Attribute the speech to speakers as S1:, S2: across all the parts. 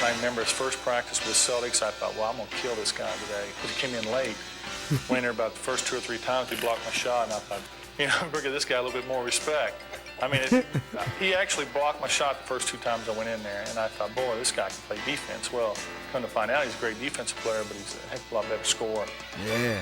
S1: I remember his first practice with Celtics, I thought, well, I'm going to kill this guy today. Because he came in late. Went in there about the first 2 or 3 times, he blocked my shot, and I thought, I'm going to give this guy a little bit more respect. I mean, he actually blocked my shot the first 2 times I went in there, and I thought, boy, this guy can play defense. Well, come to find out, he's a great defensive player, but he's a heck of a lot better scorer.
S2: Yeah.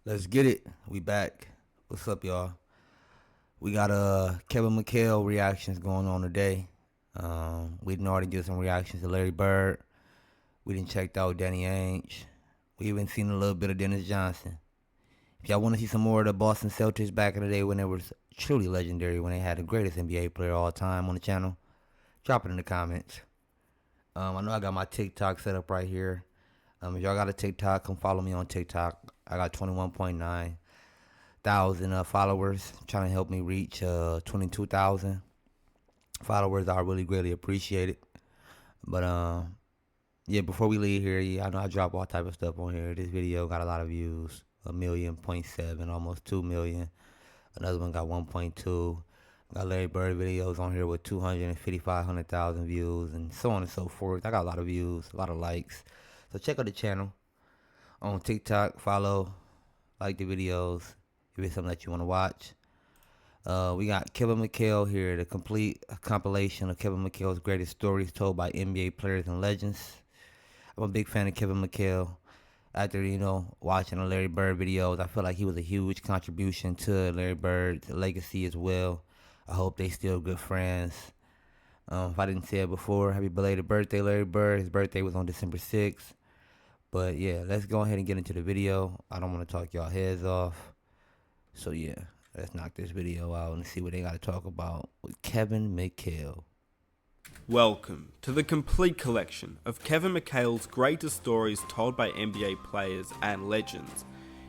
S2: Let's get it. We back. What's up, y'all? We got Kevin McHale reactions going on today. We didn't already do some reactions to Larry Bird. We didn't check out Danny Ainge. We even seen a little bit of Dennis Johnson. If y'all want to see some more of the Boston Celtics back in the day when they was truly legendary, when they had the greatest NBA player of all time on the channel, drop it in the comments. I know I got my TikTok set up right here. If y'all got a TikTok, come follow me on TikTok. I got 21.9 thousand followers. Trying to help me reach 22,000 followers. I really greatly appreciate it. But yeah, before we leave here, I know I drop all type of stuff on here. This video got a lot of views, 1.7 million, almost 2 million. Another one got 1.2. Got Larry Bird videos on here with 500,000 views, and so on and so forth. I got a lot of views, a lot of likes. So check out the channel on TikTok. Follow, like the videos if it's something that you want to watch. We got Kevin McHale here, the complete compilation of Kevin McHale's greatest stories told by NBA players and legends. I'm a big fan of Kevin McHale. After, watching the Larry Bird videos, I feel like he was a huge contribution to Larry Bird's legacy as well. I hope they still good friends. If I didn't say it before, happy belated birthday, Larry Bird. His birthday was on December 6th. But yeah, let's go ahead and get into the video. I don't want to talk y'all heads off. So yeah, let's knock this video out and see what they got to talk about with Kevin McHale.
S3: Welcome to the complete collection of Kevin McHale's greatest stories told by NBA players and legends.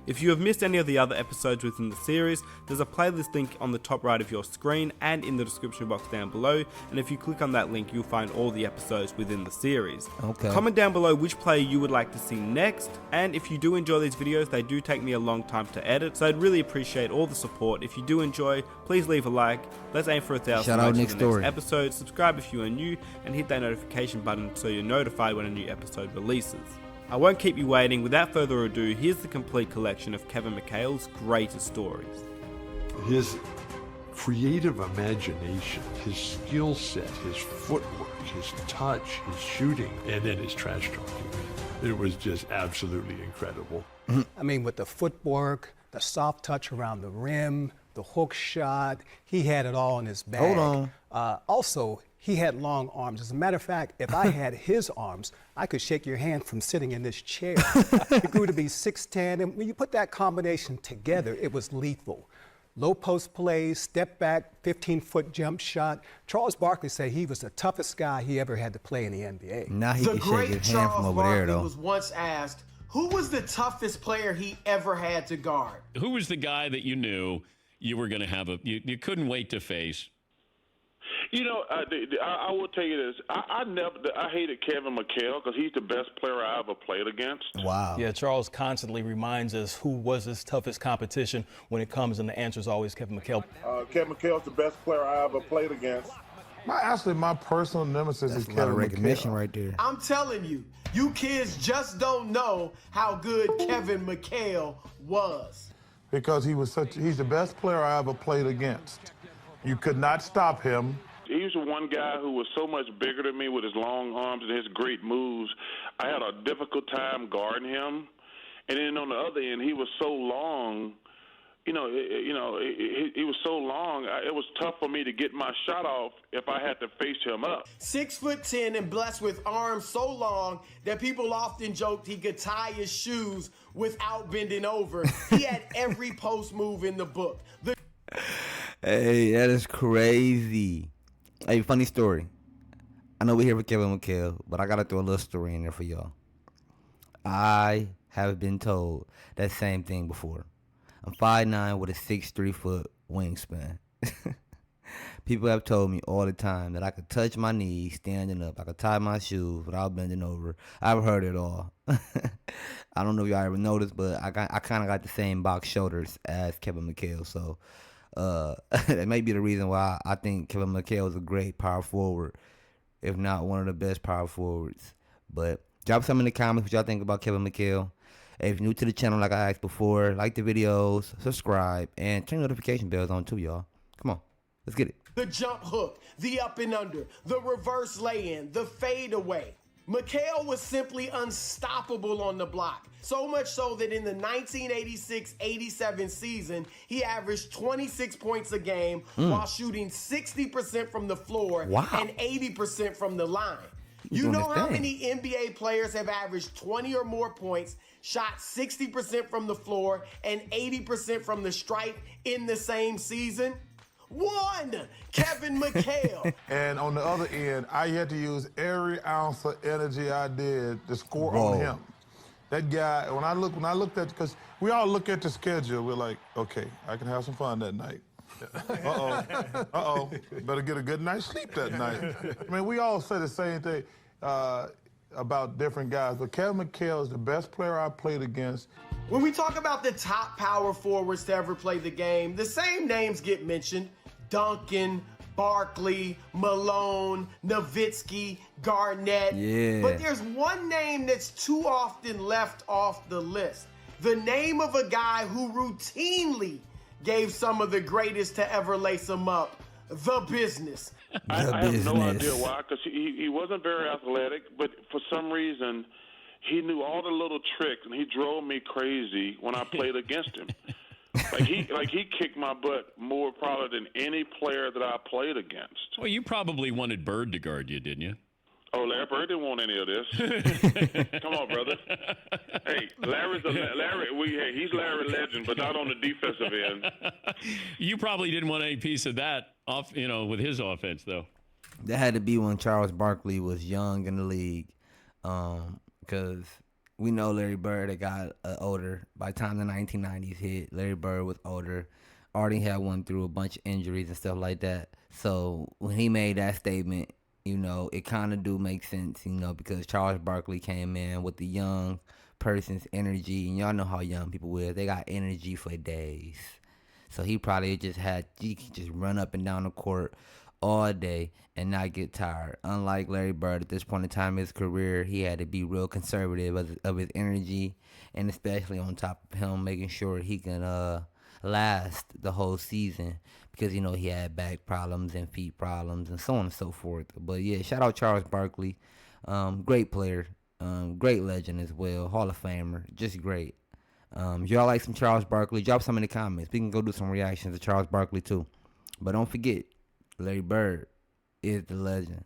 S3: If you have missed any of the other episodes within the series, there's a playlist link on the top right of your screen and in the description box down below, and if you click on that link you'll find all the episodes within the series.
S2: Okay.
S3: Comment down below which player you would like to see next, and if you do enjoy these videos, they do take me a long time to edit, so I'd really appreciate all the support. If you do enjoy, please leave a like. Let's aim for 1,000 likes for the next episode. Subscribe if you are new, and hit that notification button so you're notified when a new episode releases. I won't keep you waiting. Without further ado, here's the complete collection of Kevin McHale's greatest stories.
S4: His creative imagination, his skill set, his footwork, his touch, his shooting, and then his trash talking. It was just absolutely incredible.
S5: I mean, with the footwork, the soft touch around the rim, the hook shot, he had it all in his bag.
S2: Hold on.
S5: Also, he had long arms. As a matter of fact, if I had his arms, I could shake your hand from sitting in this chair. He grew to be 6'10", and when you put that combination together, it was lethal. Low post plays, step back, 15-foot jump shot. Charles Barkley said he was the toughest guy he ever had to play in the NBA.
S2: Now he can shake his hand from over there, though.
S6: The great Charles Barkley was once asked, who was the toughest player he ever had to guard?
S7: Who was the guy that you knew you were going to have you couldn't wait to face?
S8: I will tell you this. I hated Kevin McHale because he's the best player I ever played against.
S2: Wow.
S9: Yeah, Charles constantly reminds us who was his toughest competition when it comes, and the answer is always Kevin McHale.
S8: Kevin McHale's the best player I ever played against.
S10: My personal nemesis is Kevin McHale.
S2: That's a lot of recognition right there.
S6: I'm telling you, you kids just don't know how good Kevin McHale was.
S10: Because he's the best player I ever played against. You could not stop him.
S8: He was the one guy who was so much bigger than me with his long arms and his great moves. I had a difficult time guarding him. And then on the other end, he was so long. He was so long. It was tough for me to get my shot off if I had to face him up.
S6: 6'10" and blessed with arms so long that people often joked he could tie his shoes without bending over. He had every post move in the book.
S2: Hey, that is crazy. Hey, funny story. I know we're here for Kevin McHale, but I got to throw a little story in there for y'all. I have been told that same thing before. I'm 5'9" with a 6'3" wingspan. People have told me all the time that I could touch my knees standing up. I could tie my shoes without bending over. I've heard it all. I don't know if y'all ever noticed, but I kind of got the same box shoulders as Kevin McHale. So that may be the reason why I think Kevin McHale is a great power forward, if not one of the best power forwards. But drop some in the comments what y'all think about Kevin McHale. If you're new to the channel, like I asked before, like the videos, subscribe, and turn notification bells on too, y'all. Come on, let's get it.
S6: The jump hook, the up and under, the reverse lay-in, the fade away. McHale was simply unstoppable on the block. So much so that in the 1986-87 season, he averaged 26 points a game while shooting 60% from the floor and 80% from the line. You know how many NBA players have averaged 20 or more points, shot 60% from the floor and 80% from the stripe in the same season? One, Kevin McHale.
S10: And on the other end, I had to use every ounce of energy I did to score on him. That guy, when I looked at, because we all look at the schedule, we're like, okay, I can have some fun that night. Better get a good night's sleep that night. I mean, we all say the same thing about different guys, but Kevin McHale is the best player I played against.
S6: When we talk about the top power forwards to ever play the game, the same names get mentioned: Duncan, Barkley, Malone, Nowitzki, Garnett.
S2: Yeah.
S6: But there's one name that's too often left off the list. The name of a guy who routinely gave some of the greatest to ever lace him up: the business.
S8: I have no idea why, because he wasn't very athletic, but for some reason, he knew all the little tricks, and he drove me crazy when I played against him. Like he kicked my butt more probably than any player that I played against.
S7: Well, you probably wanted Bird to guard you, didn't you?
S8: Oh, Larry Bird didn't want any of this. Come on, brother. Hey, he's Larry Legend, but not on the defensive end.
S7: You probably didn't want any piece of that off, with his offense, though.
S2: That had to be when Charles Barkley was young in the league, because we know Larry Bird had got older. By the time the 1990s hit, Larry Bird was older. Already had went through a bunch of injuries and stuff like that. So when he made that statement, it kind of do make sense, because Charles Barkley came in with the young person's energy. And y'all know how young people is. They got energy for days. So he probably he could just run up and down the court all day and not get tired. Unlike Larry Bird, at this point in time in his career, he had to be real conservative of his energy, and especially on top of him making sure he can last the whole season, because he had back problems and feet problems and so on and so forth. But yeah, shout out Charles Barkley, great player, great legend as well, Hall of Famer, just great. Y'all like some Charles Barkley? Drop some in the comments. We can go do some reactions to Charles Barkley too. But don't forget, Larry Bird is the legend.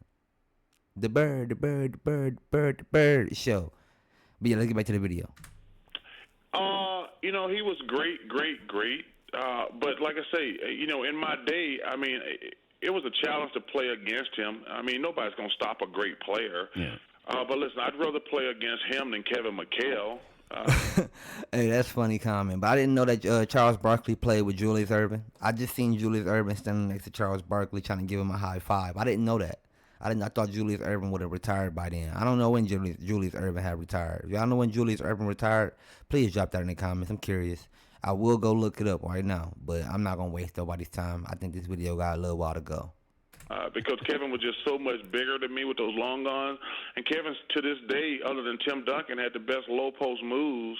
S2: The Bird show. But yeah, let's get back to the video.
S8: He was great. But like I say, in my day, I mean, it was a challenge to play against him. I mean, nobody's going to stop a great player. Yeah. But listen, I'd rather play against him than Kevin McHale.
S2: Hey, that's funny comment. But I didn't know that Charles Barkley played with Julius Erving. I just seen Julius Erving standing next to Charles Barkley trying to give him a high five. I didn't know that. I thought Julius Erving would have retired by then. I don't know when Julius Erving had retired. If y'all know when Julius Erving retired, please drop that in the comments. I'm curious. I will go look it up right now, but I'm not going to waste nobody's time. I think this video got a little while to go.
S8: Because Kevin was just so much bigger than me with those long arms. And Kevin, to this day, other than Tim Duncan, had the best low post moves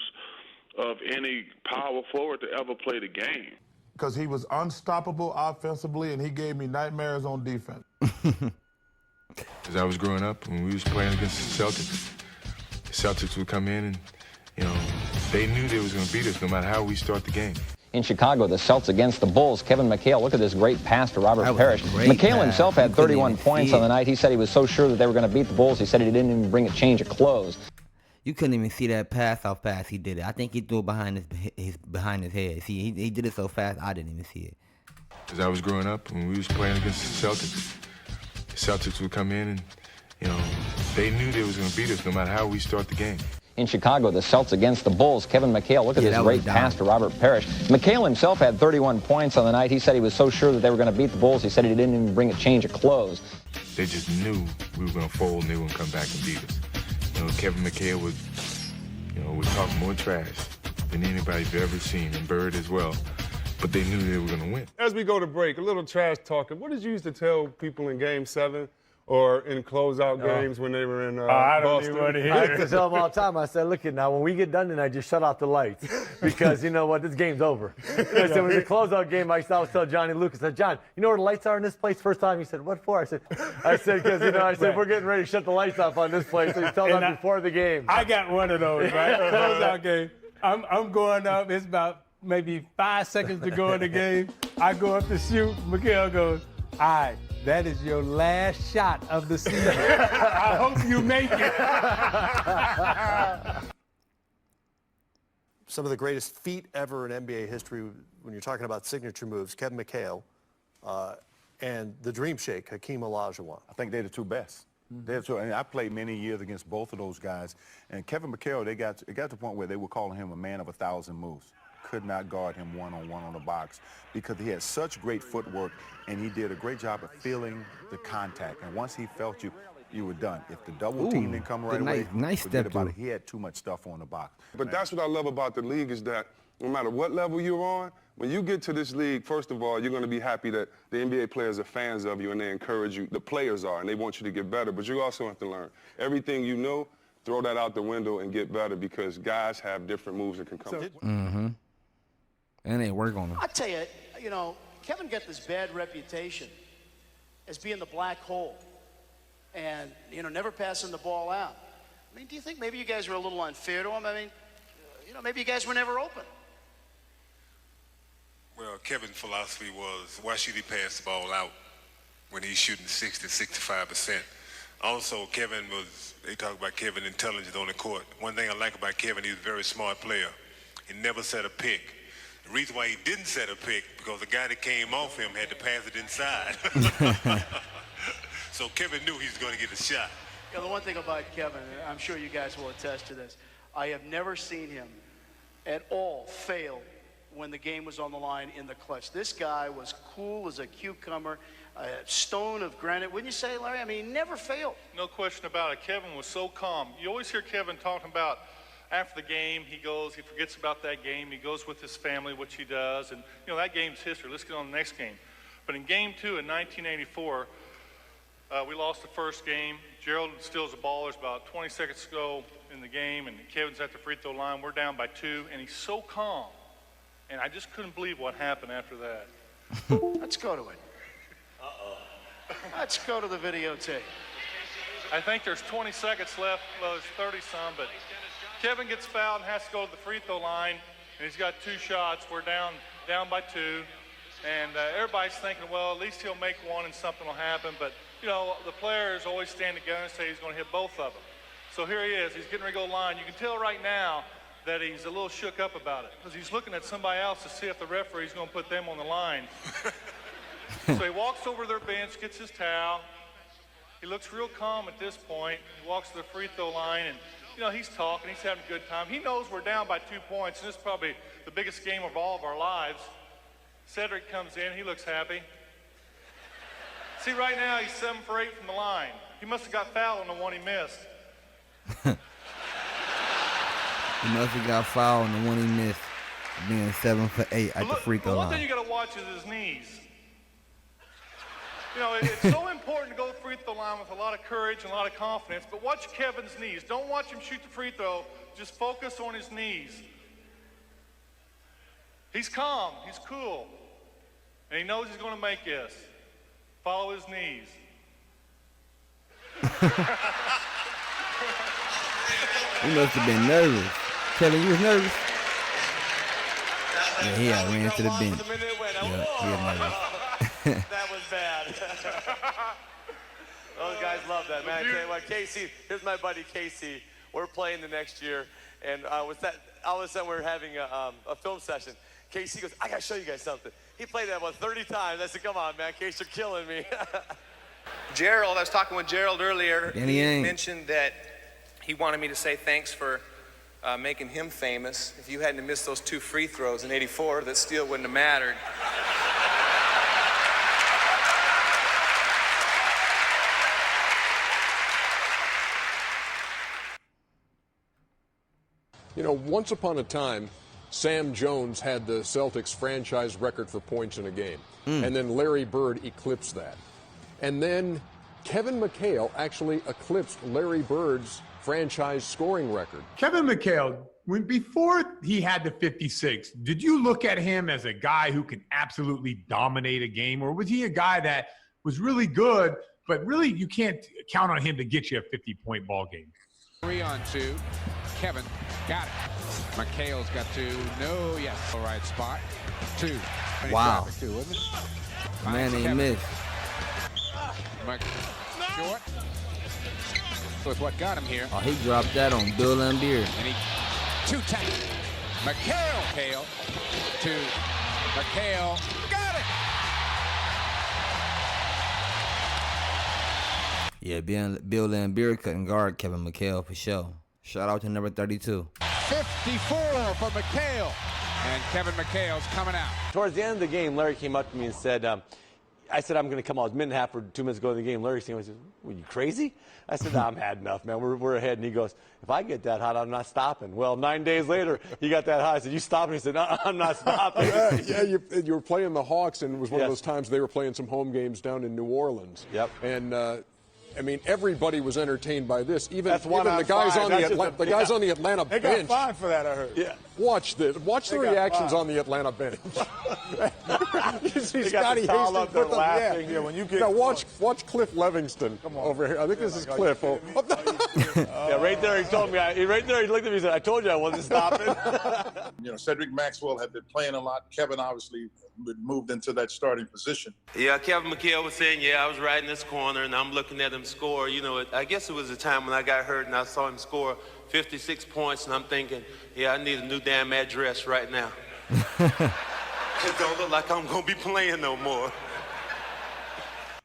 S8: of any power forward to ever play the game.
S10: Because he was unstoppable offensively, and he gave me nightmares on defense.
S11: As I was growing up, when we was playing against the Celtics would come in and, they knew they was going to beat us no matter how we start the game.
S12: In Chicago, the Celtics against the Bulls. Kevin McHale, look at this great pass to Robert Parish. McHale himself had 31 points on the night. He said he was so sure that they were going to beat the Bulls, he said he didn't even bring a change of clothes.
S2: You couldn't even see that pass how fast he did it. I think he threw it behind his head. See, he did it so fast, I didn't even see it.
S11: As I was growing up, when we was playing against the Celtics would come in and, they knew they was going to beat us no matter how we start the game.
S12: In Chicago, the Celtics against the Bulls. Kevin McHale, look at this great pass to Robert Parish. McHale himself had 31 points on the night. He said he was so sure that they were going to beat the Bulls, he said he didn't even bring a change of clothes.
S11: They just knew we were going to fold and they were going to come back and beat us. You know, Kevin McHale would talk more trash than anybody's ever seen, and Bird as well. But they knew they were going to win.
S13: As we go to break, a little trash talking. What did you used to tell people in Game 7 or in closeout games when they were in
S14: I don't
S13: Boston?
S14: even want to hear it. I used to tell them all the time. I said, look, now, when we get done tonight, just shut off the lights. Because you know what? This game's over. I said, when the closeout game, I used to always tell Johnny Lucas, I said, John, you know where the lights are in this place? First time, he said, what for? I said, because, we're getting ready to shut the lights off on this place. So you tell them before the game. I got one of those, right? Closeout game. I'm going up. It's about maybe 5 seconds to go in the game. I go up to shoot. McHale goes, all right, that is your last shot of the season. I hope you make it.
S15: Some of the greatest feat ever in NBA history, when you're talking about signature moves, Kevin McHale and the Dream Shake, Hakeem Olajuwon.
S16: I think they're the two best. They're two, and I played many years against both of those guys. And Kevin McHale, it got to the point where they were calling him a man of 1,000 moves. Could not guard him one-on-one on the box because he had such great footwork, and he did a great job of feeling the contact. And once he felt you, you were done. If the double team didn't come right away, forget about it. He had too much stuff on the box.
S13: But that's what I love about the league is that no matter what level you're on, when you get to this league, first of all, you're going to be happy that the NBA players are fans of you and they encourage you. The players are, and they want you to get better. But you also have to learn. Everything you know, throw that out the window and get better because guys have different moves that can come.
S2: Mm-hmm. And they work on them.
S17: I tell you, Kevin got this bad reputation as being the black hole and, never passing the ball out. I mean, do you think maybe you guys were a little unfair to him? I mean, maybe you guys were never open.
S18: Well, Kevin's philosophy was, why should he pass the ball out when he's shooting 60, 65%? Also, they talk about Kevin intelligence on the court. One thing I like about Kevin, he's a very smart player. He never set a pick. The reason why he didn't set a pick, because the guy that came off him had to pass it inside. So Kevin knew he was going to get a shot.
S17: The one thing about Kevin, and I'm sure you guys will attest to this, I have never seen him at all fail when the game was on the line in the clutch. This guy was cool as a cucumber, a stone of granite. Wouldn't you say, Larry? I mean, he never failed.
S1: No question about it. Kevin was so calm. You always hear Kevin talking about after the game, he forgets about that game. He goes with his family, which he does. And, that game's history. Let's get on the next game. But in game 2 in 1984, we lost the first game. Gerald steals the ball. There's about 20 seconds to go in the game, and Kevin's at the free throw line. We're down by 2, and he's so calm. And I just couldn't believe what happened after that.
S17: Let's go to it. Let's go to the videotape.
S1: I think there's 20 seconds left. Well, there's 30-some, but Kevin gets fouled and has to go to the free throw line, and he's got 2 shots. We're down by 2, and everybody's thinking, well, at least he'll make one and something will happen. But, the players always stand together and say he's going to hit both of them. So here he is. He's getting ready to go line. You can tell right now that he's a little shook up about it because he's looking at somebody else to see if the referee's going to put them on the line. So he walks over to their bench, gets his towel. He looks real calm at this point. He walks to the free throw line, and he's talking. He's having a good time. He knows we're down by 2 points, and this is probably the biggest game of all of our lives. Cedric comes in. He looks happy. See, right now he's 7 for 8 from the line. He must have got fouled on the one he missed.
S2: He must have got fouled on the one he missed, being 7 for 8 at the free throw line.
S1: One thing you got to watch is his knees. It's so important to go free throw line with a lot of courage and a lot of confidence, but watch Kevin's knees. Don't watch him shoot the free throw. Just focus on his knees. He's calm. He's cool. And he knows he's going to make this. Follow his knees.
S2: He must have been nervous. Kevin, you was nervous? Yeah, he ran to the bench. Yeah, he was nervous.
S19: That was bad. Those guys love that, man. I tell you what, Casey, here's my buddy Casey. We're playing the next year, and all of a sudden we're having a film session. Casey goes, I got to show you guys something. He played that about 30 times. I said, come on, man, Casey, you're killing me.
S20: Gerald, I was talking with Gerald earlier.
S2: Danny
S20: He
S2: Ainge
S20: mentioned that he wanted me to say thanks for making him famous. If you hadn't missed those 2 free throws in '84, that still wouldn't have mattered.
S21: You know, once upon a time, Sam Jones had the Celtics franchise record for points in a game. And then Larry Bird eclipsed that. And then Kevin McHale actually eclipsed Larry Bird's franchise scoring record.
S22: Kevin McHale, before he had the 56, did you look at him as a guy who could absolutely dominate a game? Or was he a guy that was really good, but really you can't count on him to get you a 50-point ball game?
S23: 3-on-2. Kevin got it. McHale's got 2. No, yes. All right spot. 2.
S2: Wow.
S23: Too, wasn't it?
S2: Man, they missed.
S23: Short. Was what got him here.
S2: Oh, he dropped that on Bill Laimbeer.
S23: And he 2 tight. McHale to McHale. Got it.
S2: Yeah, Bill Laimbeer couldn't guard Kevin McHale for sure. Shout out to number 32.
S23: 54 for McHale. And Kevin McHale's coming out.
S14: Towards the end of the game, Larry came up to me and said, I said, I'm going to come out. It was 1.5 or 2 minutes ago in the game. Larry said, were you crazy? I said, no, I'm had enough, man. We're ahead. And he goes, if I get that hot, I'm not stopping. Well, 9 days later, he got that hot. I said, you stopping? He said, no, I'm not stopping.
S21: You were playing the Hawks, and it was one of those times they were playing some home games down in New Orleans.
S14: Yep.
S21: And I mean, everybody was entertained by this. Even
S14: That's
S21: the guys on the guys on the Atlanta bench.
S10: They got fined for that, I heard.
S21: Yeah. Watch this. Watch the reactions on the Atlanta bench. You see Scotty Hastings with them.
S10: Yeah, when you get
S21: watch Cliff Levingston over here. I think this is Cliff.
S14: Yeah, right there. He told me. Right there, he looked at me and said, "I told you I wasn't stopping."
S10: You know, Cedric Maxwell had been playing a lot. Kevin obviously moved into that starting position.
S24: Yeah, Kevin McHale was saying, I was right in this corner, and I'm looking at him score. You know, I guess it was a time when I got hurt, and I saw him score 56 points, and I'm thinking, I need a new damn address right now. It don't look like I'm going to be playing no more.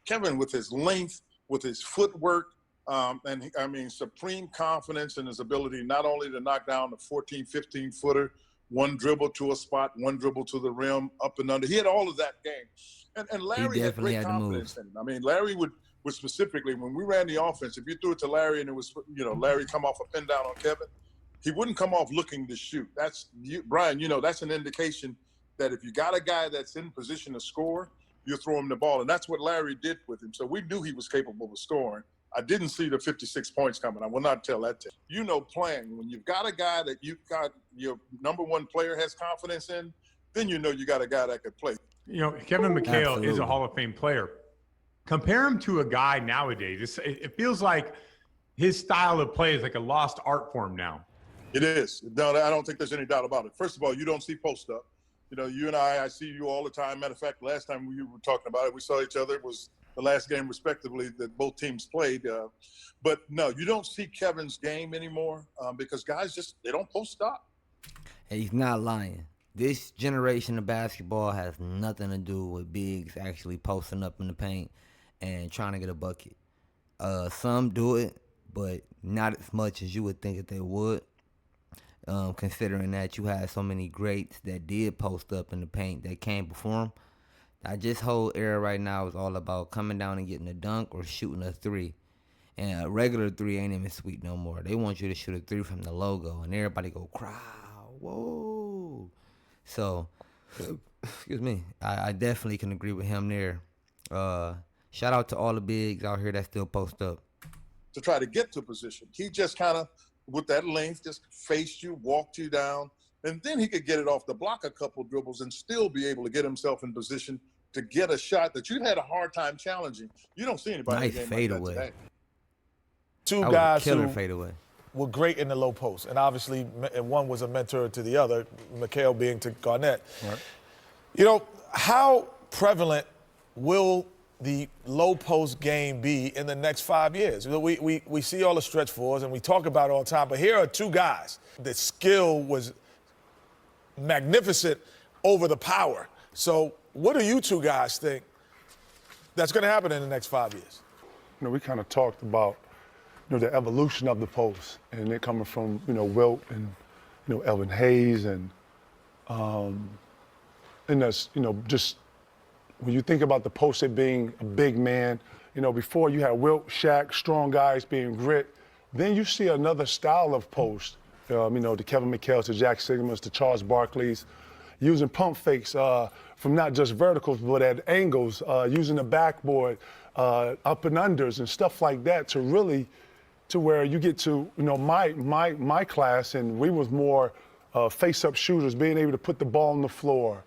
S10: Kevin, with his length, with his footwork, and supreme confidence in his ability not only to knock down the 14, 15-footer, one dribble to a spot, one dribble to the rim, up and under. He had all of that game. And Larry had great confidence in him. I mean, Larry would specifically, when we ran the offense, if you threw it to Larry and it was, Larry come off a pin down on Kevin, he wouldn't come off looking to shoot. Brian, that's an indication that if you got a guy that's in position to score, you throw him the ball. And that's what Larry did with him. So we knew he was capable of scoring. I didn't see the 56 points coming. I will not tell that to you. Playing, when you've got a guy that you've got your number one player has confidence in, then you got a guy that could play.
S22: Kevin McHale is a Hall of Fame player. Compare him to a guy nowadays. It feels like his style of play is like a lost art form now.
S10: It is. No, I don't think there's any doubt about it. First of all, you don't see post up. You and I see you all the time. Matter of fact, last time we were talking about it, we saw each other. It was the last game, respectively, that both teams played. But no, you don't see Kevin's game anymore because guys they don't post up.
S2: And he's not lying. This generation of basketball has nothing to do with bigs actually posting up in the paint and trying to get a bucket. Some do it, but not as much as you would think that they would. Considering that you had so many greats that did post up in the paint that came before him. This whole era right now is all about coming down and getting a dunk or shooting a 3. And a regular 3 ain't even sweet no more. They want you to shoot a 3 from the logo, and everybody go, crowd, whoa. So, excuse me, I definitely can agree with him there. Shout out to all the bigs out here that still post up.
S10: To try to get to position. He just kind of, with that length, just faced you, walked you down, and then he could get it off the block a couple dribbles and still be able to get himself in position to get a shot that you had a hard time challenging. You don't see anybody in the game
S2: fade
S10: like that
S2: away.
S10: today.
S25: Two guys who
S2: fade away.
S25: were great in the low post, and obviously one was a mentor to the other, McHale being to Garnett. Right. How prevalent will the low post game be in the next 5 years? We see all the stretch fours and we talk about it all the time, but here are two guys. The skill was magnificent over the power. So what do you two guys think that's going to happen in the next 5 years?
S26: We kind of talked about, the evolution of the post and it coming from, Wilt and
S3: Elvin Hayes and that's, just when you think about the post it being a big man, before you had Wilt, Shaq, strong guys being grit, then you see another style of post, the Kevin McHale, to Jack Sigmas, to Charles Barkley's, using pump fakes from not just verticals, but at angles, using the backboard, up and unders and stuff like that to really, to where you get to, my class, and we was more face-up shooters, being able to put the ball on the floor,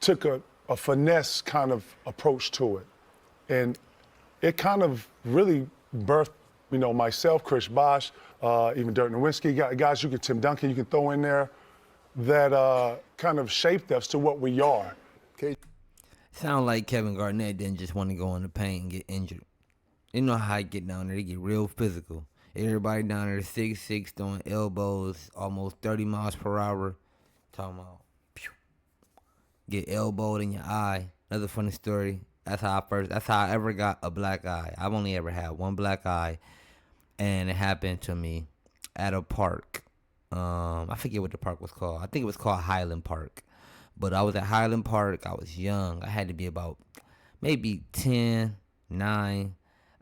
S3: took a finesse kind of approach to it. And it kind of really birthed, myself, Chris Bosh, even Dirk Nowitzki, guys Tim Duncan you can throw in there, that kind of shaped us to what we are.
S2: Sound like Kevin Garnett didn't just want to go in the paint and get injured. You know how I get down there, they get real physical. Everybody down there 6'6", throwing elbows, almost 30 miles per hour. Talking about, get elbowed in your eye. Another funny story. That's how I ever got a black eye. I've only ever had one black eye, and it happened to me at a park. I forget what the park was called. I think it was called Highland Park. But I was at Highland Park. I was young. I had to be about maybe 10, 9,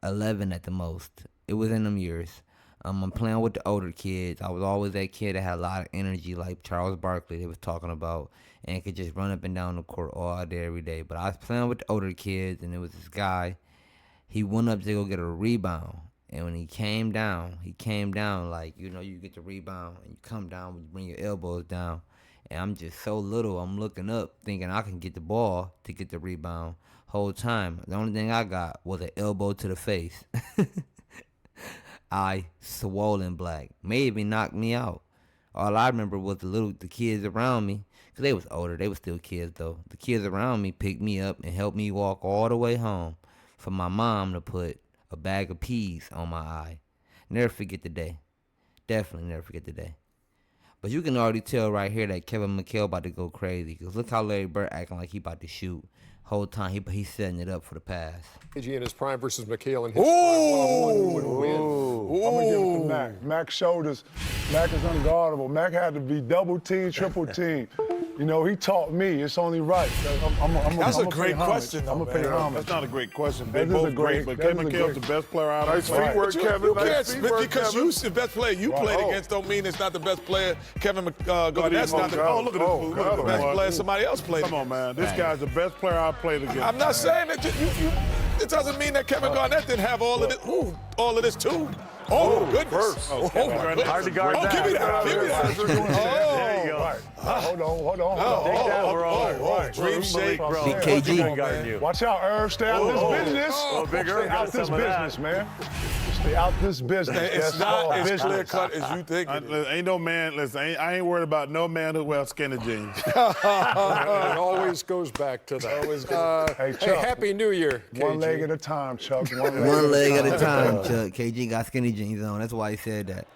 S2: 11 at the most. It was in them years. I'm playing with the older kids. I was always that kid that had a lot of energy, like Charles Barkley they was talking about, and could just run up and down the court all day, every day. But I was playing with the older kids, and there was this guy. He went up to go get a rebound. And when he came down like, you get the rebound, and you come down, you bring your elbows down. And I'm just so little, I'm looking up, thinking I can get the ball to get the rebound. Whole time, the only thing I got was an elbow to the face. Eye swollen black. Maybe knocked me out. All I remember was the kids around me, because they was older, they was still kids though. The kids around me picked me up and helped me walk all the way home for my mom to put a bag of peas on my eye. Never forget the day. Definitely never forget the day. But you can already tell right here that Kevin McHale about to go crazy, because look how Larry Bird acting like he about to shoot. Whole time he's setting it up for the pass.
S21: Ainge in his prime versus McHale in his
S3: Ooh!
S21: prime. One-on-one win.
S3: I'm going to give it to Mac. Mac's shoulders. Mac is unguardable. Mac had to be double team, triple team. He taught me. It's only right.
S25: That's a great question, though,
S3: I'm going to pay homage.
S16: That's not a great question. They both great, but Kevin McHale's the best player out of the
S25: Nice feet work, Kevin. Nice feet work, because you the best player you played against don't mean it's not the best player. Kevin Garnett's not the look at this look at the best player somebody else played.
S16: Come on, man. This guy's the best player I played against.
S25: I'm not saying that it doesn't mean that Kevin Garnett didn't have all of this too. Oh, goodness.
S14: Hard to guard that.
S25: Give me that.
S14: There you go.
S3: Hold on.
S14: Take that, bro.
S25: Dream shake, bro.
S2: KG.
S3: Watch out, Irv. Stay out this business. Stay out this business, man. Stay out this business.
S25: It's not as clear cut as you think.
S16: Ain't no man. Listen, I ain't worried about no man who wears skinny jeans.
S21: It always goes back to that.
S3: Hey, Chuck,
S21: Happy New Year, KG.
S3: One leg at a time, Chuck.
S2: One leg at a time, Chuck. KG got skinny jeans on. That's why he said that.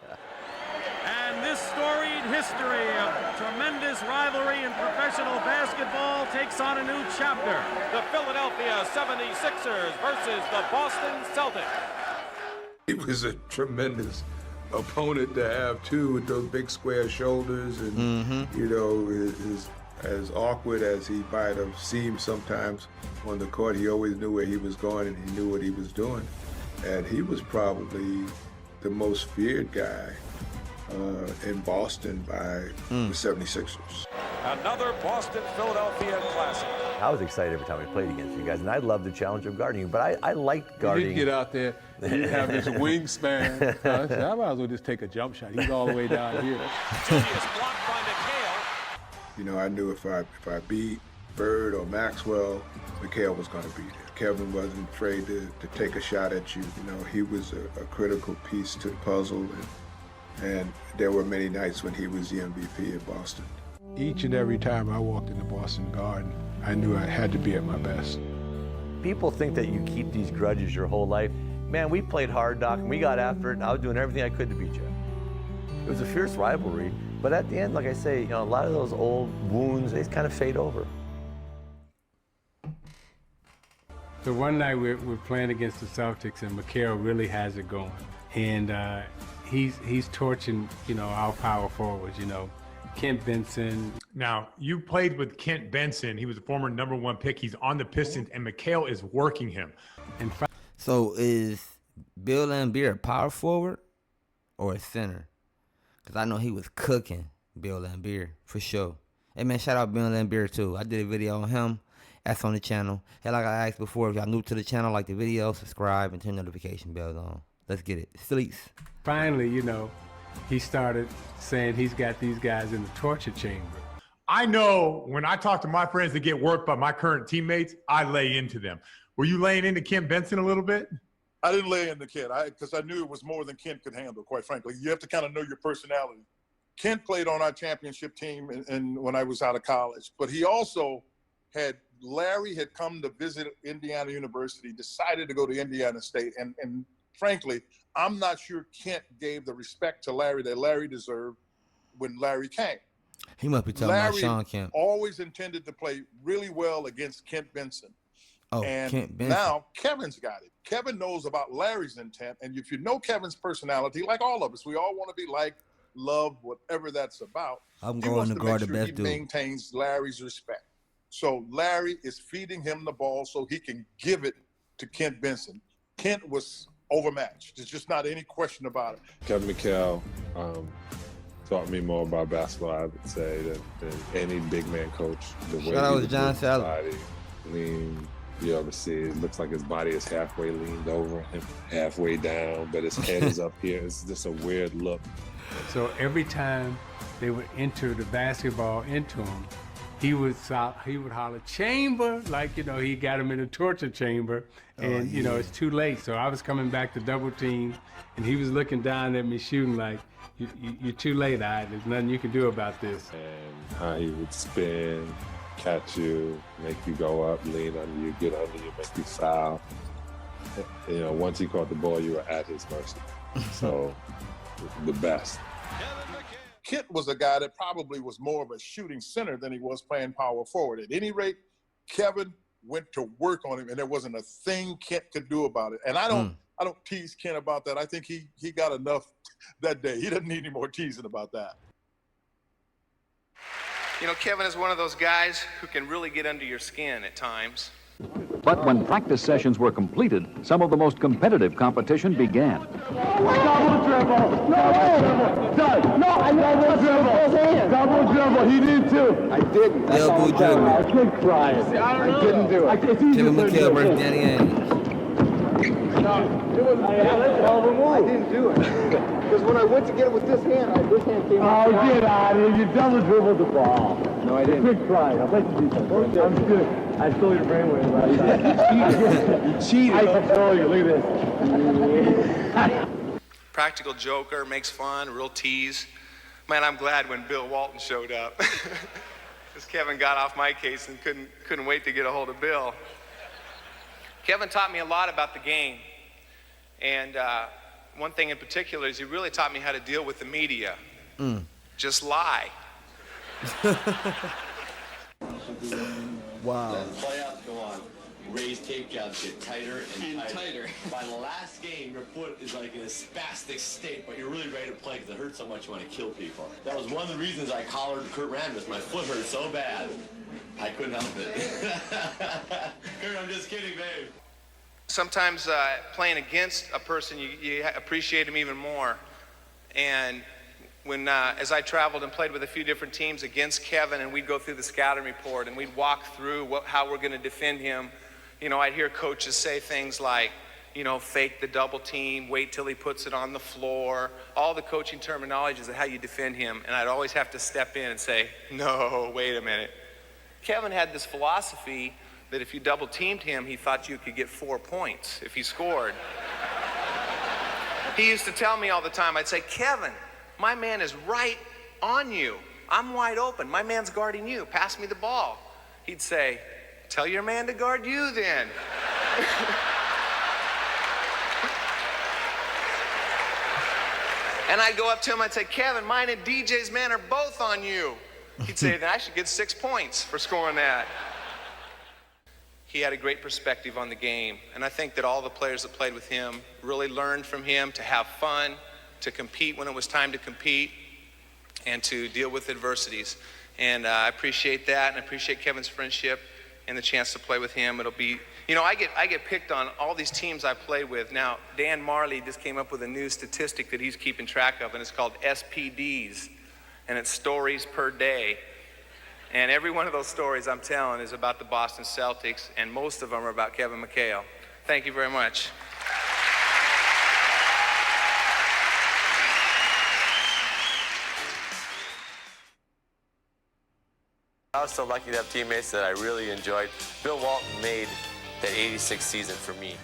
S4: And this storied history of tremendous rivalry in professional basketball takes on a new chapter. The Philadelphia 76ers versus the Boston Celtics.
S5: He was a tremendous opponent to have, too, with those big square shoulders and, as awkward as he might have seemed sometimes on the court, he always knew where he was going and he knew what he was doing. And he was probably the most feared guy in Boston by the 76ers.
S4: Another Boston-Philadelphia classic.
S14: I was excited every time we played against you guys, and I loved the challenge of guarding you, but I liked guarding.
S5: You get out there, you have this wingspan. I said, I might as well just take a jump shot. He's all the way down here.
S4: Julius blocked by McHale.
S5: I knew if I beat Bird or Maxwell, McHale was going to be there. Kevin wasn't afraid to take a shot at you. He was a critical piece to the puzzle, and there were many nights when he was the MVP of Boston. Each and every time I walked in the Boston Garden, I knew I had to be at my best.
S14: People think that you keep these grudges your whole life. Man, we played hard, Doc, and we got after it, and I was doing everything I could to beat you. It was a fierce rivalry, but at the end, like I say, a lot of those old wounds, they kind of fade over.
S6: So one night we're playing against the Celtics, and McHale really has it going. And he's torching, our power forwards, Kent Benson.
S22: Now, you played with Kent Benson. He was a former #1 pick. He's on the Pistons, and McHale is working him.
S2: So is Bill Laimbeer a power forward or a center? Because I know he was cooking Bill Laimbeer for sure. Hey, man, shout out Bill Laimbeer, too. I did a video on him. That's on the channel. Hey, like I asked before, if y'all new to the channel, like the video, subscribe, and turn notification bells on. Let's get it. Sleets.
S6: Finally, you know, he started saying he's got these guys in the torture chamber.
S22: I know when I talk to my friends that get worked by my current teammates, I lay into them. Were you laying into Kent Benson a little bit?
S7: I didn't lay into Kent because I knew it was more than Kent could handle, quite frankly. You have to kind of know your personality. Kent played on our championship team and when I was out of college, but he also Larry had come to visit Indiana University, decided to go to Indiana State, and frankly, I'm not sure Kent gave the respect to Larry that Larry deserved when Larry came.
S2: He must be talking about Sean Kemp.
S7: Always intended to play really well against Kent Benson.
S2: Oh,
S7: and
S2: Kent Benson.
S7: Now Kevin's got it. Kevin knows about Larry's intent, and if you know Kevin's personality, like all of us, we all want to be liked, loved, whatever that's about.
S2: I'm
S7: He
S2: going
S7: wants
S2: to guard the
S7: make sure
S2: best
S7: he
S2: dude.
S7: maintains Larry's respect. So Larry is feeding him the ball so he can give it to Kent Benson. Kent was overmatched. There's just not any question about it.
S8: Kevin McHale taught me more about basketball, I would say, than any big man coach. The way
S2: Shout out
S8: he
S2: to John
S8: moves his
S2: Sally.
S8: body, lean. You ever see it looks like his body is halfway leaned over and halfway down, but his head is up here. It's just a weird look.
S6: So every time they would enter the basketball into him, he would holler, chamber, like, you know, he got him in a torture chamber, and, you know, it's too late. So I was coming back to double team, and he was looking down at me shooting like, you're too late, there's nothing you can do about this.
S8: And how he would spin, catch you, make you go up, lean on you, get under you, make you foul. You know, once he caught the ball, you were at his mercy. So, the best.
S7: Kent was a guy that probably was more of a shooting center than he was playing power forward. At any rate, Kevin went to work on him, and there wasn't a thing Kent could do about it. And I don't tease Kent about that. I think he got enough that day. He doesn't need any more teasing about that.
S20: You know, Kevin is one of those guys who can really get under your skin at times.
S9: But when practice sessions were completed, some of the most competitive competition began.
S11: Double dribble! No! Done! No, I double dribble! Double dribble, he did too! I didn't.
S2: Double dribble.
S11: I kid crying. I didn't do it.
S2: Kevin McHale versus Danny Ainge.
S11: No, it was, that's a hell of a move. I didn't do it. Because when I went to get it with this hand, this hand came out. Oh, get out of here. You double dribbled the ball. No, I didn't. Quit crying. I'll let you do something. I'm good. I stole your brainwave last time. You cheated. I control you. Look at this.
S20: Practical joker, makes fun, real tease. Man, I'm glad when Bill Walton showed up. Because Kevin got off my case and couldn't wait to get a hold of Bill. Kevin taught me a lot about the game. And one thing in particular is he really taught me how to deal with the media. Just lie.
S2: Wow.
S12: The playoffs go on. Ray's tape jobs get tighter and tighter. By the last game, your foot is like in a spastic state, but you're really ready to play because it hurts so much you want to kill people. That was one of the reasons I collared Kurt Rambis. My foot hurt so bad, I couldn't help it. Kurt, I'm just kidding, babe.
S20: Sometimes playing against a person, you appreciate him even more. And when, as I traveled and played with a few different teams against Kevin, and we'd go through the scouting report and we'd walk through how we're going to defend him, you know, I'd hear coaches say things like, you know, fake the double team, wait till he puts it on the floor. All the coaching terminology is how you defend him. And I'd always have to step in and say, no, wait a minute. Kevin had this philosophy that if you double teamed him, he thought you could get 4 points if he scored. He used to tell me all the time, I'd say, Kevin, my man is right on you. I'm wide open. My man's guarding you. Pass me the ball. He'd say, tell your man to guard you then. And I'd go up to him, I'd say, Kevin, mine and DJ's man are both on you. He'd say, then I should get 6 points for scoring that. He had a great perspective on the game. And I think that all the players that played with him really learned from him to have fun, to compete when it was time to compete. and to deal with adversities. And I appreciate that, and I appreciate Kevin's friendship and the chance to play with him. It'll be, you know, I get picked on all these teams I play with. Now, Dan Marley just came up with a new statistic that he's keeping track of, and it's called SPDs, and it's stories per day. And every one of those stories I'm telling is about the Boston Celtics, and most of them are about Kevin McHale. Thank you very much.
S12: I was so lucky to have teammates that I really enjoyed. Bill Walton made that 86 season for me.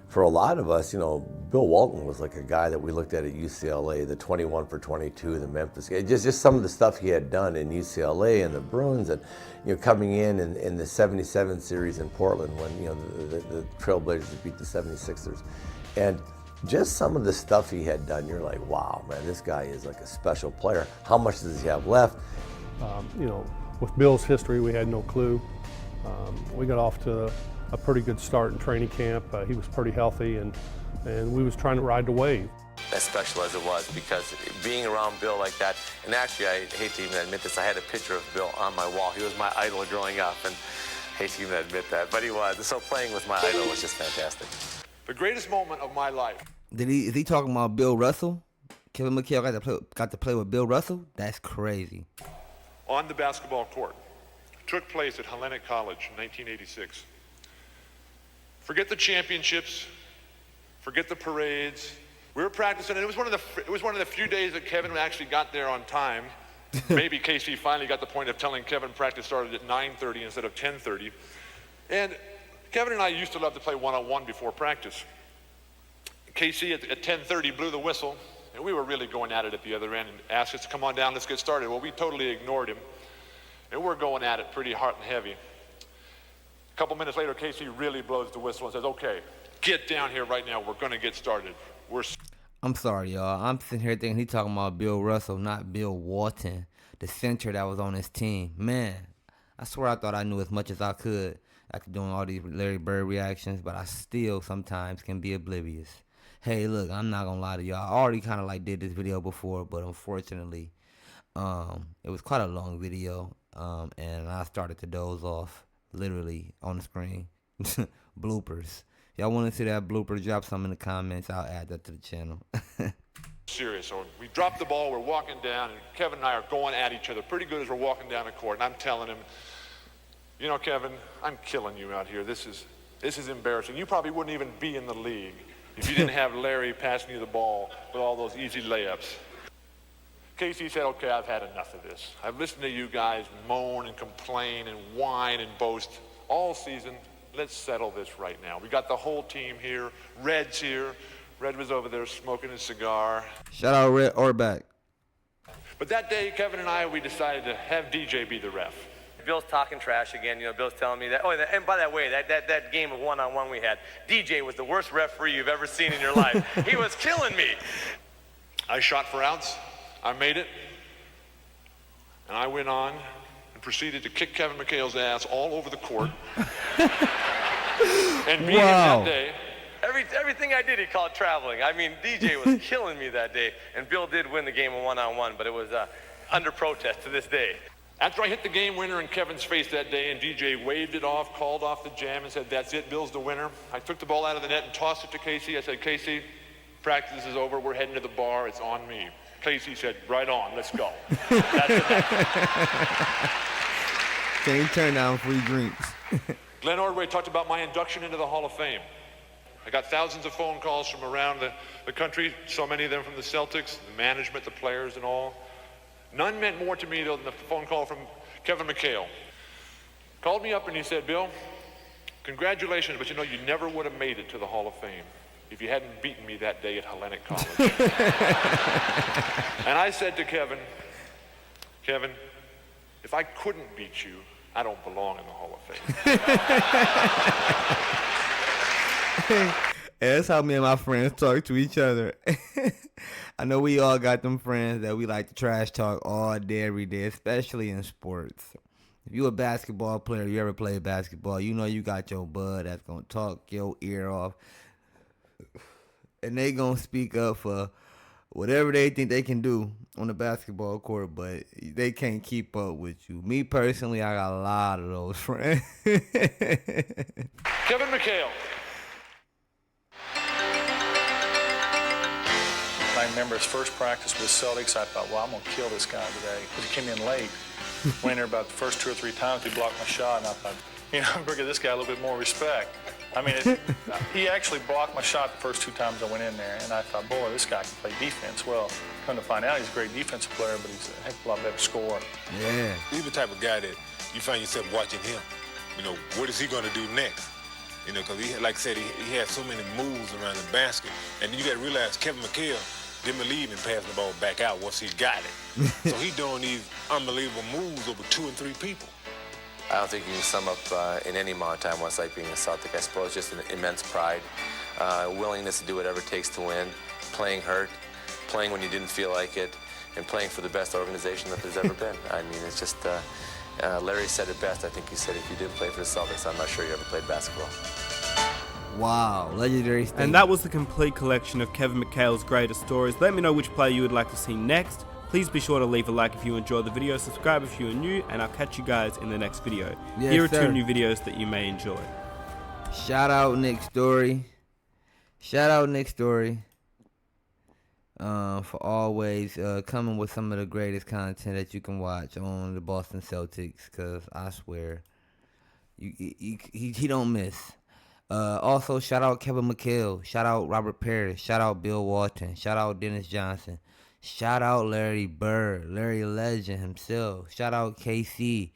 S14: For a lot of us, you know, Bill Walton was like a guy that we looked at UCLA, the 21 for 22, the Memphis game, just some of the stuff he had done in UCLA and the Bruins, and you know, coming in the 77 series in Portland when, you know, the Trailblazers beat the 76ers. And just some of the stuff he had done, you're like, wow, man, this guy is like a special player. How much does he have left?
S1: You know, with Bill's history, we had no clue. We got off to a pretty good start in training camp. He was pretty healthy, and we was trying to ride the wave.
S12: As special as it was, because being around Bill like that, and actually I hate to even admit this, I had a picture of Bill on my wall. He was my idol growing up, and I hate to even admit that, but he was. So playing with my idol was just fantastic.
S13: The greatest moment of my life.
S2: Is he talking about Bill Russell? Kevin McHale got to play with Bill Russell? That's crazy.
S13: On the basketball court. Took place at Hellenic College in 1986. Forget the championships, forget the parades. We were practicing, and it was one of the few days that Kevin actually got there on time. Maybe KC finally got the point of telling Kevin practice started at 9:30 instead of 10:30. And Kevin and I used to love to play one-on-one before practice. KC at 10:30 blew the whistle, and we were really going at it at the other end and asked us to come on down, let's get started. Well, we totally ignored him, and we're going at it pretty hot and heavy. A couple minutes later, KC really blows the whistle and says, okay, get down here right now, we're gonna get started.
S2: I'm sorry, y'all. I'm sitting here thinking he talking about Bill Russell, not Bill Walton, the center that was on his team. Man, I swear I thought I knew as much as I could after doing all these Larry Bird reactions, but I still sometimes can be oblivious. Hey, look, I'm not gonna lie to y'all. I already kind of like did this video before, but unfortunately, it was quite a long video, and I started to doze off, literally on the screen. Bloopers. Y'all want to see that blooper? Drop some in the comments. I'll add that to the channel.
S13: Serious. So we drop the ball, we're walking down, and Kevin and I are going at each other pretty good as we're walking down the court. And I'm telling him, you know, Kevin, I'm killing you out here. This is embarrassing. You probably wouldn't even be in the league if you didn't have Larry passing you the ball with all those easy layups. Casey said, okay, I've had enough of this. I've listened to you guys moan and complain and whine and boast all season. Let's settle this right now. We got the whole team here. Red's here. Red was over there smoking his cigar.
S2: Shout out Red Orback.
S13: But that day, Kevin and I, we decided to have DJ be the ref.
S19: Bill's talking trash again. You know, Bill's telling me that. Oh, and by the way, that game of one-on-one we had, DJ was the worst referee you've ever seen in your life. He was killing me.
S13: I shot for outs. I made it. And I went on and proceeded to kick Kevin McHale's ass all over the court. And beat him that day.
S19: Everything I did, he called traveling. I mean, DJ was killing me that day. And Bill did win the game of one-on-one, but it was under protest to this day.
S13: After I hit the game winner in Kevin's face that day and DJ waved it off, called off the jam and said, that's it, Bill's the winner, I took the ball out of the net and tossed it to Casey. I said, Casey, practice is over. We're heading to the bar. It's on me. Casey said, right on, let's go. That's enough.
S2: Can't turn down free drinks.
S13: Glenn Ordway talked about my induction into the Hall of Fame. I got thousands of phone calls from around the country, so many of them from the Celtics, the management, the players and all. None meant more to me than the phone call from Kevin McHale. Called me up and he said, Bill, congratulations, but you know, you never would have made it to the Hall of Fame if you hadn't beaten me that day at Hellenic College. And I said to Kevin, if I couldn't beat you, I don't belong in the Hall of Fame.
S2: That's how me and my friends talk to each other. I know we all got them friends that we like to trash talk all day, every day, especially in sports. If you a basketball player, you ever play basketball, you know you got your bud that's going to talk your ear off. And they going to speak up for whatever they think they can do on the basketball court, but they can't keep up with you. Me personally, I got a lot of those friends.
S13: Kevin McHale.
S15: I remember his first practice with the Celtics. I thought, well, I'm going to kill this guy today because he came in late. Went in there about the first 2 or 3 times. He blocked my shot, and I thought, I'm going to give this guy a little bit more respect. I mean, he actually blocked my shot the first 2 times I went in there, and I thought, boy, this guy can play defense. Well, come to find out, he's a great defensive player, but he's a heck of a lot better scorer.
S2: Yeah.
S17: He's the type of guy that you find yourself watching him. What is he going to do next? Because he, like I said, he has so many moves around the basket, and then you got to realize Kevin McHale didn't believe in passing the ball back out once he got it. So he's doing these unbelievable moves over 2 and 3 people.
S18: I don't think you can sum up in any amount of time what it's like being a Celtic. I suppose just an immense pride, willingness to do whatever it takes to win, playing hurt, playing when you didn't feel like it, and playing for the best organization that there's ever been. I mean, it's just, Larry said it best. I think he said if you didn't play for the Celtics, I'm not sure you ever played basketball.
S2: Wow, legendary statement.
S23: And that was the complete collection of Kevin McHale's greatest stories. Let me know which player you would like to see next. Please be sure to leave a like if you enjoyed the video, subscribe if you are new, and I'll catch you guys in the next video.
S2: Yes,
S23: Here are
S2: sir.
S23: 2 new videos that you may enjoy.
S2: Shout out Nick Story. Shout out Nick Story. For always coming with some of the greatest content that you can watch on the Boston Celtics, because I swear, he don't miss. Also, shout out Kevin McHale. Shout out Robert Parish. Shout out Bill Walton. Shout out Dennis Johnson. Shout out Larry Bird. Larry Legend himself. Shout out KC.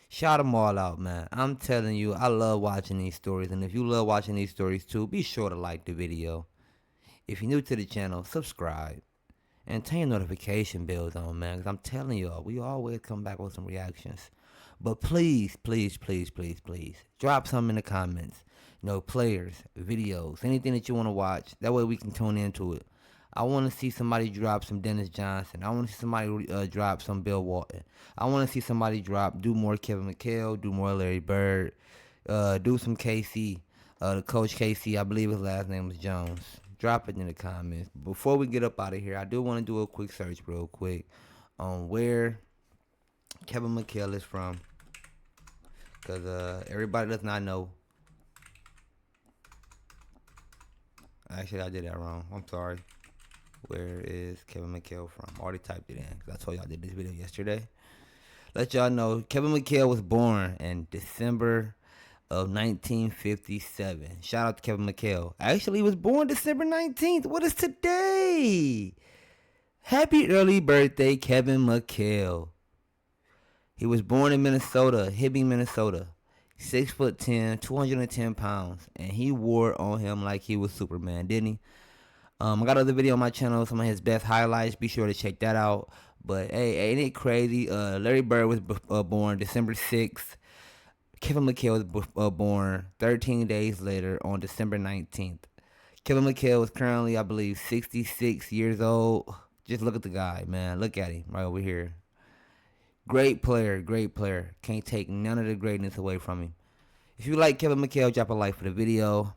S2: Shout them all out, man. I'm telling you, I love watching these stories. And if you love watching these stories too, be sure to like the video. If you're new to the channel, subscribe. And turn your notification bells on, man. Because I'm telling y'all, we always come back with some reactions. But please, please, please, please, please, drop something in the comments. Players, videos, anything that you want to watch. That way we can tune into it. I want to see somebody drop some Dennis Johnson. I want to see somebody drop some Bill Walton. I want to see somebody do more Kevin McHale, do more Larry Bird, do some KC. The coach KC, I believe his last name was Jones. Drop it in the comments. Before we get up out of here, I do want to do a quick search real quick on where Kevin McHale is from. Because everybody does not know. Actually, I did that wrong. I'm sorry. Where is Kevin McHale from? I already typed it in because I told y'all I did this video yesterday. Let y'all know, Kevin McHale was born in December of 1957. Shout out to Kevin McHale. Actually, he was born December 19th. What is today? Happy early birthday, Kevin McHale. He was born in Minnesota, Hibbing, Minnesota. 6'10", 210 pounds, and he wore on him like he was Superman, didn't he? I got another video on my channel, some of his best highlights. Be sure to check that out. But hey, ain't it crazy? Larry Bird was born December 6th. Kevin McHale was born 13 days later on December 19th. Kevin McHale is currently, I believe, 66 years old. Just look at the guy, man. Look at him right over here. Great player, great player. Can't take none of the greatness away from him. If you like Kevin McHale, drop a like for the video.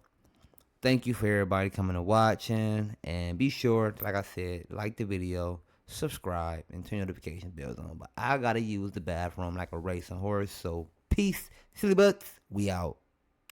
S2: Thank you for everybody coming and watching. And be sure, like I said, like the video, subscribe, and turn notification bells on. But I gotta use the bathroom like a racing horse. So peace, silly butts. We out.